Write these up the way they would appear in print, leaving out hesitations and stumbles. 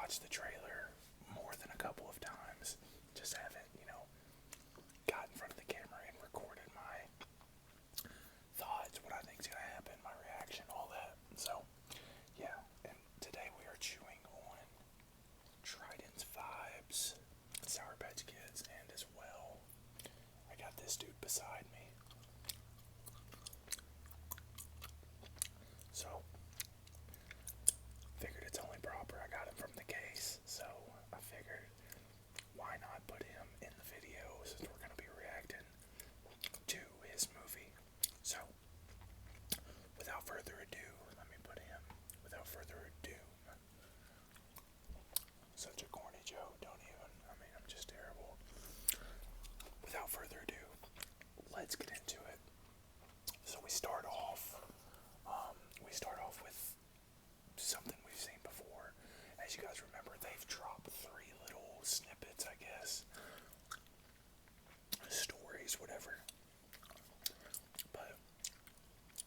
watched the trailer more than a couple of times. Just haven't, got in front of the camera and recorded my thoughts, what I think's gonna happen, my reaction, all that. So, yeah. And today we are chewing on Trident's Vibes, Sour Patch Kids, and as well, I got this dude beside me. So, figured it's only proper. I got him from the case, so I figured why not put him in the video since we're going to be reacting to his movie. So, without further ado, let me put him. Without further ado, such a corny joke, don't even. I mean, I'm just terrible. Without further ado, let's get into it. So we start off with something we've seen before. As you guys remember, they've dropped 3 little snippets, I guess. Stories, whatever. But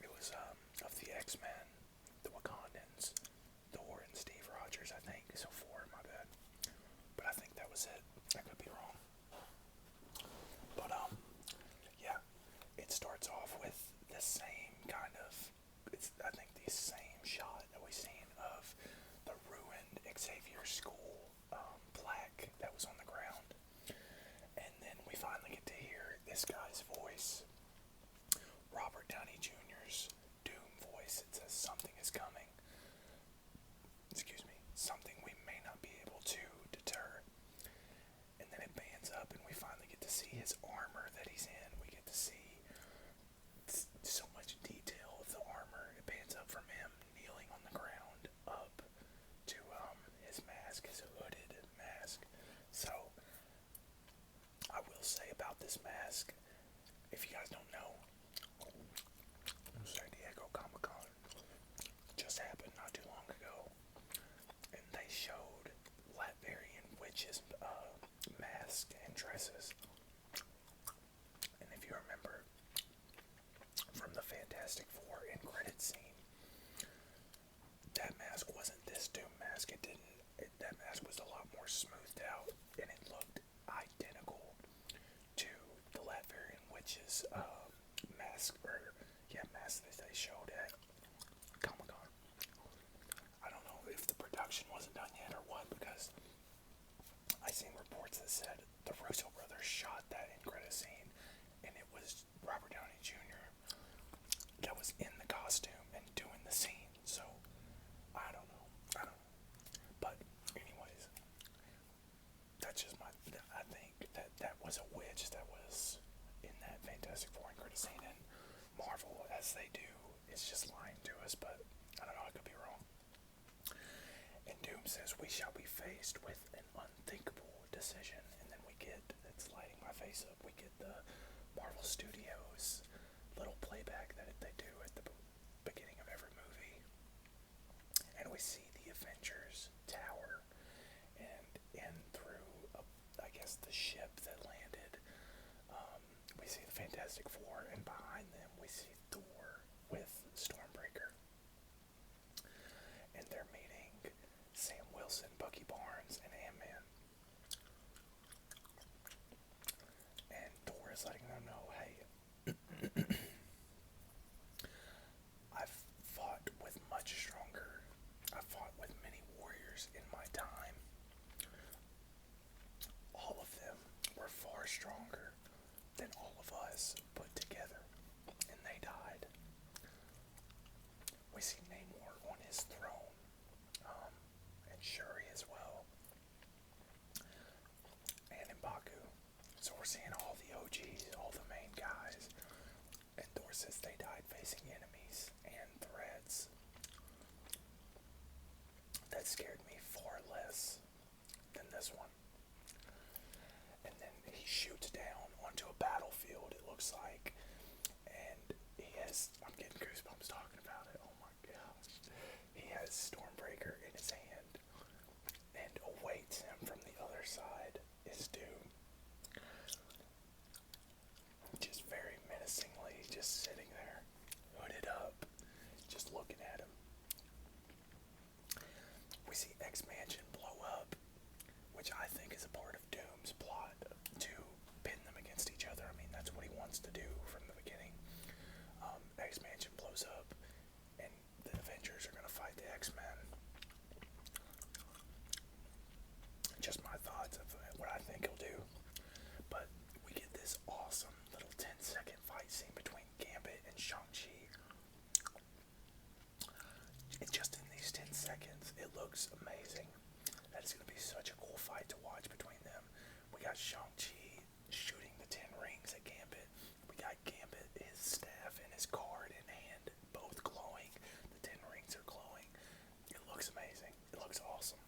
it was of the X-Men, the Wakandans, Thor and Steve Rogers, I think. So 4, my bad. But I think that was it. I could be wrong. But yeah, it starts off with the same kind of, I think the same shot that we've seen of the ruined Xavier School plaque that was on the ground. And then we finally get to hear this guy's voice, Robert Downey Jr.'s Doom voice. It says something is coming. Excuse me, something we may not be able to deter. And then it pans up and we finally get to see his armor that he's in. We get to see so much detail of the armor. It pans up from him kneeling on the ground up to his mask, his hooded mask. So, I will say about this mask, if you guys don't know, San Diego Comic-Con just happened not too long ago, and they showed Latvian witches' masks and dresses. And if you remember from the Fantastic Four end credit scene, that mask wasn't this Doom mask. That mask was a lot more smoothed out, and it looked identical to the Latvian witches' mask that they showed at Comic-Con. I don't know if the production wasn't done yet or what, because I seen reports that said the Russo brothers shot that end credit scene, and it was Robert Downey Jr. that was in the costume and doing the scene. So I don't know. But anyways, that's just I think that was a witch that was in that Fantastic Four end credit scene, and Marvel, as they do, is just lying to us. But I don't know. I could be wrong. And Doom says we shall be faced with an unthinkable decision, and then it's lighting my face up, we get the Marvel Studios little playback that they do at the beginning of every movie, and we see the Avengers tower, and in through, I guess, the ship that landed, we see the Fantastic Four, and behind them we see Thor with Stormbreaker, and they're meeting Sam Wilson, Bucky Barnes, and Ant-Man. And Thor is letting them know, hey, I've fought with many warriors in my time. All of them were far stronger than all of us put together, and they died. We see Namor on his throne, and Shuri as well, and M'Baku. So we're seeing all the OGs, all the main guys, and Thor says they died facing enemies and threats. That scared me far less than this one. And then he shoots down onto a battlefield, it looks like, and I'm getting goosebumps talking about it, oh my gosh. He has Stormbreaker in his hand, and awaits him from the other side is Doom. Just very menacingly, just sitting there, hooded up, just looking at him. We see X-Mansion blow up. looks awesome.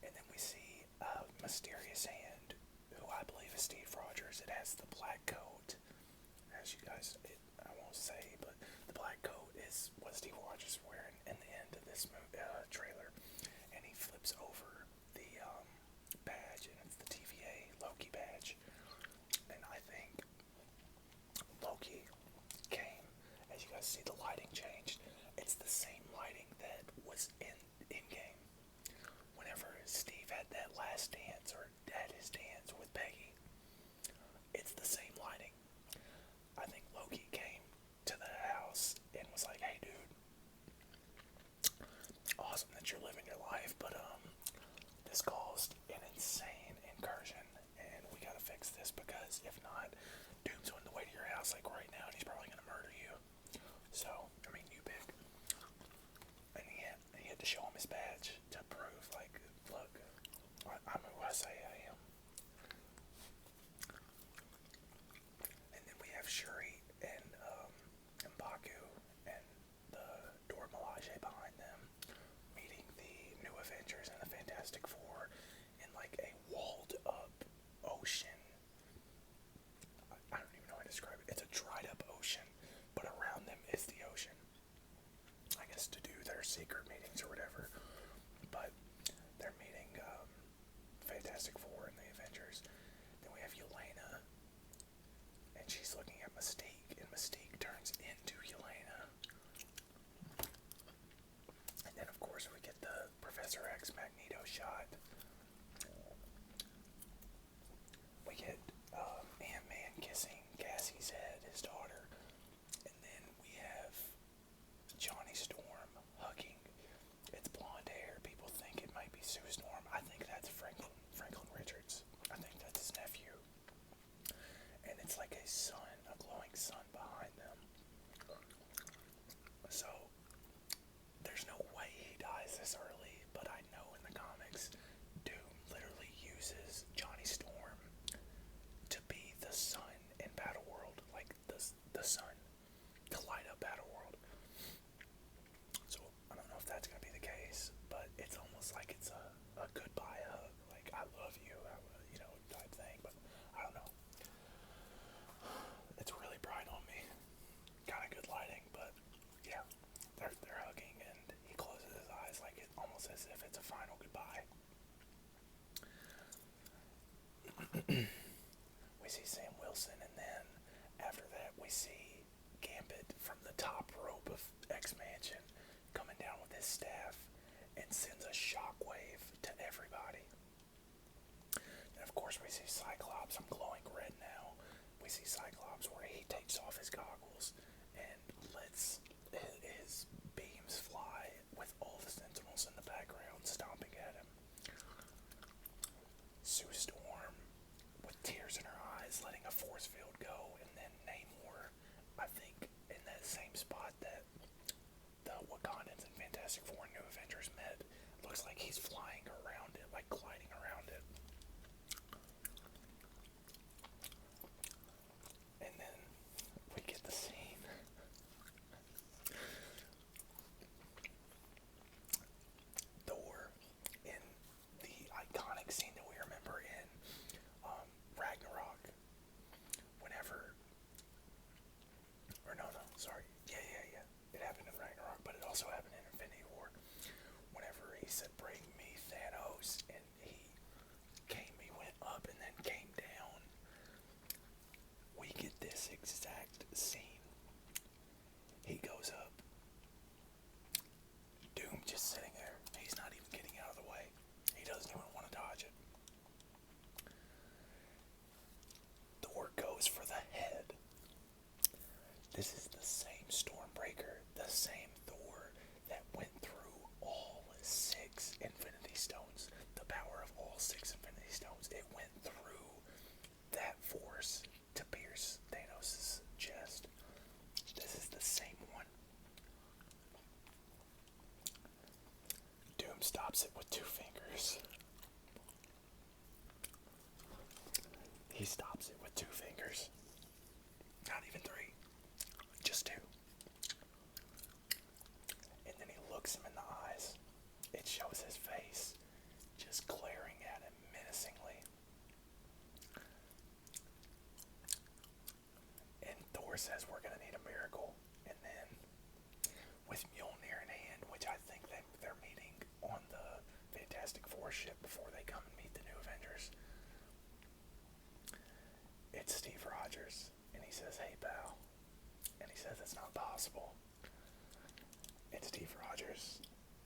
And then we see a mysterious hand, who I believe is Steve Rogers. It has the black coat, as you guys, I won't say, but the black coat is what Steve Rogers is wearing in the end of this trailer. And he flips over the badge, and it's the TVA Loki badge. And I think Loki came, as you guys see, the lighting changed. It's the same lighting that was in game. Whenever Steve had that last dance, or had his dance with Peggy, it's the same lighting. I think Loki came to the house and was like, "Hey, dude, awesome that you're living your life, but this caused an insane incursion, and we gotta fix this, because if not, Doom's on the way to your house like right now, and he's probably gonna murder you. So, I mean, you pick." And he had to show him his badge to prove, like, look, I'm who I say I am. And then we have Shuri and M'Baku and the Dora Milaje behind them, meeting the new Avengers and the Fantastic Four in like a walled up ocean. I don't even know how to describe it. It's a dried up ocean, but around them is the ocean. I guess to do their secret meetings or whatever. But they're meeting Fantastic Four and the Avengers. Then we have Yelena, and she's looking at Mystique, and Mystique turns into Yelena. And then, of course, we get the Professor X Magneto shot. We get Ant-Man kissing Cassie's head, his daughter. And then we have Johnny Storm hugging. It's blonde hair. People think it might be Sue Storm. I think that's Franklin Richards. I think that's his nephew. And it's like a sun, a glowing sun behind them. So, there's no way he dies this early, but I know in the comics, Doom literally uses Johnny Storm to be the sun in Battle World, like the sun, to light up Battle World. So, I don't know if that's going to be the case, but it's almost like it's a goodbye hug, like, I love you, type thing, but I don't know. It's really bright on me. Kind of good lighting, but yeah, they're hugging, and he closes his eyes like it almost as if it's a final goodbye. We see Sam Wilson, and then after that we see Gambit from the top rope of X-Mansion coming down with his staff and sends a shockwave to everybody. And of course we see Cyclops. I'm glowing red now. We see Cyclops where he takes off his goggles and lets his beams fly with all the Sentinels in the background stomping at him. Sue Storm with tears in her eyes letting a force field go, and then Namor, I think in that same spot that the Wakandans and Fantastic Four and New Avengers met, looks like he's flying around it, like gliding around it. And then we get the scene. Thor, in the iconic scene that we remember in Ragnarok, whenever, or no, sorry, yeah, it happened in Ragnarok, but it also happened in Infinity War, whenever he said, "Bring me Thanos," and he went up and then came down. We get this exact scene. He goes up, Doom just sitting there, he's not even getting out of the way, he doesn't even want to dodge it. Thor goes for the head. This is the same Stormbreaker, the same Thor that went through all 6 Infinity Stones, the power of all 6 Infinity Stones. It went through that force to pierce Thanos' chest. This is the same one. Doom stops it with 2 fingers. He stops it with 2 fingers. Not even 3. Just 2. And then he looks him in the eyes. warship before they come and meet the new Avengers. It's Steve Rogers, and he says, "Hey, pal," and he says it's not possible. And Steve Rogers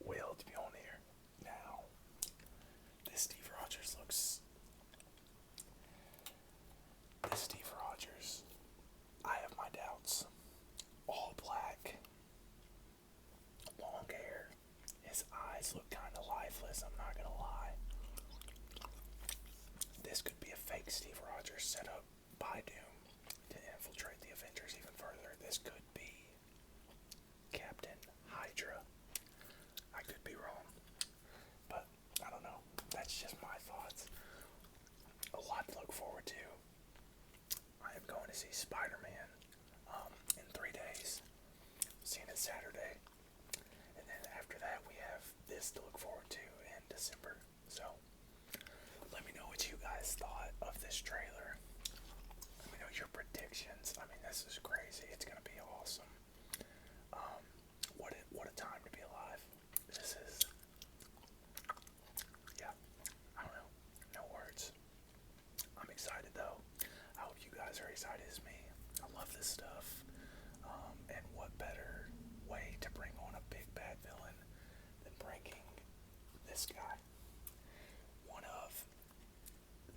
will to be on here. Now, this Steve Rogers looks. This Steve Rogers, I have my doubts. All black, long hair. His eyes look kind of lifeless, I'm not gonna lie. This could be a fake Steve Rogers set up by Doom to infiltrate the Avengers even further. This could be Captain Hydra. I could be wrong, but I don't know. That's just my thoughts. A lot to look forward to. I am going to see Spider-Man in 3 days. Seeing it Saturday. And then after that we have this to look forward to in December. So let me know what you guys thought of this trailer. Let me know your predictions. I mean, this is crazy. It's gonna be awesome. What a time to be alive. This is, yeah, I don't know. No words. I'm excited though. I hope you guys are excited as me. I love this stuff. And what better way to bring on a big bad villain than bringing this guy? One of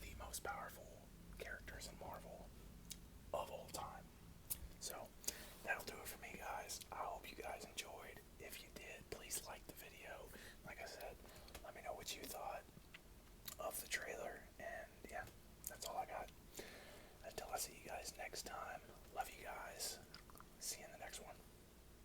the most powerful characters in Marvel of all time. So, that'll do it for me, guys. I hope you guys enjoyed. If you did, please like the video. Like I said, let me know what you thought of the trailer. And yeah, that's all I got. Until I see you guys next time,